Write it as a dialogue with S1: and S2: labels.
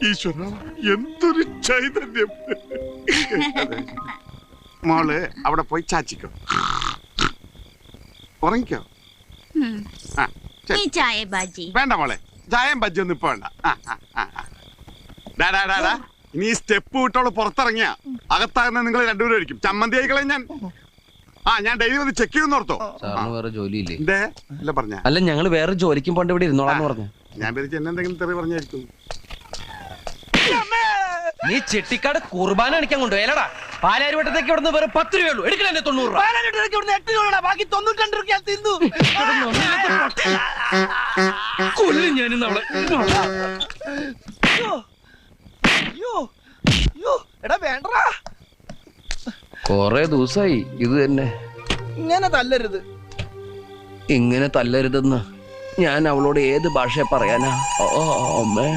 S1: ഈശ്വര, എന്തൊരു ചൈതന്യം. മോള് അവിടെ പോയി ചാച്ചിക്കോ, ഉറങ്ങിക്കോ.
S2: ചായ ബാജി
S1: വേണ്ട മോളെ, ചായയും ബജ്ജി ഒന്നും ഇപ്പൊ വേണ്ട. ഇനി സ്റ്റെപ്പ് വിട്ടോളൂ പുറത്തിറങ്ങിയ അകത്താകുന്ന നിങ്ങൾ രണ്ടുപേരും ആയിരിക്കും. ചമ്മന്തി ആയിക്കളെ ഞാൻ. ഞാൻ ഡെയിലി വന്ന് ചെക്ക് ചെയ്യുന്ന ഓർത്തോ.
S3: വേറെ ജോലിയില്ലേ?
S1: അല്ല പറഞ്ഞ
S3: അല്ല, ഞങ്ങള് വേറെ ജോലിക്കും പോണ്ട് ഇവിടെ ഇരുന്നോളാന്ന് പറഞ്ഞു.
S1: ഞാൻ പേരിച്ച് എന്നെ എന്തെങ്കിലും തെറി പറഞ്ഞായിരിക്കും.
S3: നീ ചെട്ടിക്കാട് കുർബാന അടിക്കാൻ കൊണ്ടുപോയല്ലടാ. പാലാരിവട്ടത്തേക്ക് ഇവിടുന്ന് വേറെ 10 രൂപയുള്ളൂ. എടുക്കണേ 90 രൂപ.
S4: 8 രൂപ, ബാക്കി 92 രൂപ തിന്നു.
S3: കൊല്ലും ഞാനിന്ന് അവളെ.
S4: എടാ വേണ്ടടാ,
S3: കൊറേ ദിവസായി ഇത് തന്നെ.
S4: ഇങ്ങനെ തല്ലരുത്.
S3: ഇങ്ങനെ തല്ലരുതെന്ന് ഞാൻ അവളോട് ഏത് ഭാഷ പറയാനാ? ഓ അമ്മേ.